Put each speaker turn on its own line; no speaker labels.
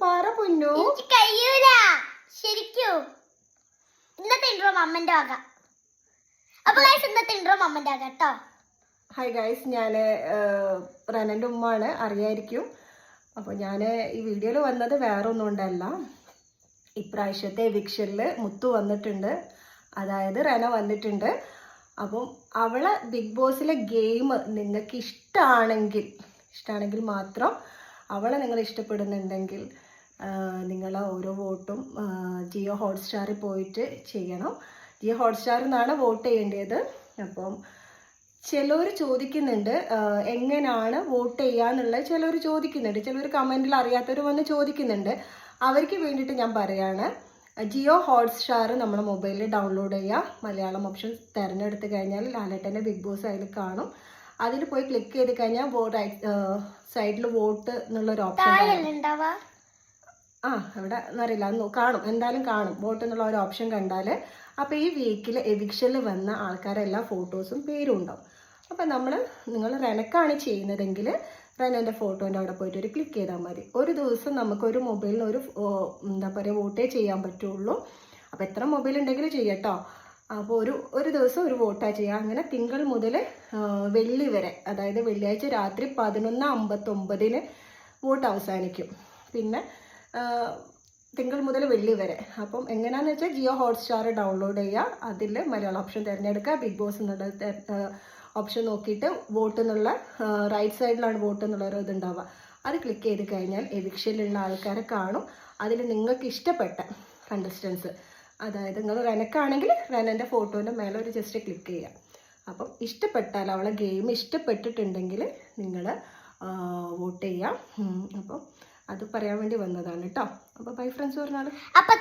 പറ പൊന്നു.
കഴിയൂല ശരിക്കും. ഇന്നത്തെ ഇൻട്രോ മമ്മന്റെ ആക. അപ്പൊ ഗൈസ് ഇന്നത്തെ ഇൻട്രോ മമ്മന്റെ ആക കേട്ടോ.
ഹായ് ഗൈസ്, ഞാൻ റനന്റെ ഉമ്മാണ്, അറിയായിരിക്കും. അപ്പോൾ ഞാൻ ഈ വീഡിയോയിൽ വന്നത് വേറെ ഒന്നും കൊണ്ടല്ല. ഇപ്രാവശ്യത്തെ എവിക്ഷനിൽ മുത്തു വന്നിട്ടുണ്ട്, അതായത് റന വന്നിട്ടുണ്ട്. അപ്പം അവളെ ബിഗ് ബോസിലെ ഗെയിം നിങ്ങൾക്ക് ഇഷ്ടമാണെങ്കിൽ മാത്രം, അവളെ നിങ്ങൾ ഇഷ്ടപ്പെടുന്നുണ്ടെങ്കിൽ നിങ്ങൾ ഓരോ വോട്ടും ജിയോ ഹോട്ട്സ്റ്റാറിൽ പോയിട്ട് ചെയ്യണം. ജിയോ ഹോട്ട്സ്റ്റാറിൽ നിന്നാണ് വോട്ട് ചെയ്യേണ്ടത്. അപ്പം ചിലർ ചോദിക്കുന്നുണ്ട് എങ്ങനെയാണ് വോട്ട് ചെയ്യാന്നുള്ളത്. ചിലർ ചോദിക്കുന്നുണ്ട്, ചിലർ കമൻറ്റിൽ അറിയാത്തവർ വന്ന് ചോദിക്കുന്നുണ്ട്. അവർക്ക് വേണ്ടിയിട്ട് ഞാൻ പറയാണ്, ജിയോ ഹോട്ട്സ്റ്റാർ നമ്മുടെ മൊബൈലിൽ ഡൗൺലോഡ് ചെയ്യുക. മലയാളം ഓപ്ഷൻ തിരഞ്ഞെടുത്ത് കഴിഞ്ഞാൽ ലാലേട്ടൻ്റെ ബിഗ് ബോസ് അതിൽ കാണും. അതിൽ പോയി ക്ലിക്ക് ചെയ്ത് കഴിഞ്ഞാൽ സൈഡിൽ വോട്ട് എന്നുള്ളൊരു ഓപ്ഷൻ ഇവിടെ എന്നറിയില്ല, കാണും, എന്തായാലും കാണും വോട്ട് എന്നുള്ള ഒരു ഓപ്ഷൻ കണ്ടാൽ. അപ്പോൾ ഈ വീക്കിൽ എവിക്ഷനിൽ വന്ന ആൾക്കാരെല്ലാം ഫോട്ടോസും പേരും ഉണ്ടാവും. അപ്പം നിങ്ങൾ റെനക്കാണ് ചെയ്യുന്നതെങ്കിൽ റെനൻ്റെ ഫോട്ടോൻ്റെ അവിടെ പോയിട്ട് ഒരു ക്ലിക്ക് ചെയ്താൽ മതി. ഒരു ദിവസം നമുക്കൊരു മൊബൈലിന് ഒരു വോട്ടേ ചെയ്യാൻ പറ്റുള്ളൂ. അപ്പോൾ എത്ര മൊബൈൽ ഉണ്ടെങ്കിലും ചെയ്യട്ടോ. അപ്പോൾ ഒരു ദിവസം ഒരു വോട്ടാ ചെയ്യുക. അങ്ങനെ തിങ്കൾ മുതൽ വെള്ളി വരെ, അതായത് വെള്ളിയാഴ്ച രാത്രി 11:59 വോട്ട് അവസാനിക്കും. പിന്നെ തിങ്കൾ മുതൽ വെള്ളി വരെ. അപ്പം എങ്ങനെയാണെന്ന് വെച്ചാൽ ജിയോ ഹോട്ട്സ്റ്റാർ ഡൗൺലോഡ് ചെയ്യുക, അതിൽ മലയാളം ഓപ്ഷൻ തിരഞ്ഞെടുക്കുക, ബിഗ് ബോസ് എന്നുള്ള ഓപ്ഷൻ നോക്കിയിട്ട് വോട്ട് എന്നുള്ള റൈറ്റ് സൈഡിലാണ് വോട്ട് എന്നുള്ള ഒരു ഇതുണ്ടാവുക. അത് ക്ലിക്ക് ചെയ്ത് കഴിഞ്ഞാൽ എവിക്ഷനിലുള്ള ആൾക്കാരെ കാണും. അതിൽ നിങ്ങൾക്ക് ഇഷ്ടപ്പെട്ട കണ്ടസ്റ്റൻസ്, അതായത് നിങ്ങൾ റെനക്കാണെങ്കിൽ റെനൻ്റെ ഫോട്ടോൻ്റെ മേലെ ഒരു ജസ്റ്റ് ക്ലിക്ക് ചെയ്യുക. അപ്പം ഇഷ്ടപ്പെട്ടാൽ, അവളെ ഗെയിം ഇഷ്ടപ്പെട്ടിട്ടുണ്ടെങ്കിൽ നിങ്ങൾ വോട്ട് ചെയ്യാം. അപ്പം അത് പറയാൻ വേണ്ടി വന്നതാണ് കേട്ടോ. അപ്പോൾ ബൈ ഫ്രണ്ട്സ് പറഞ്ഞാൽ.
അപ്പോൾ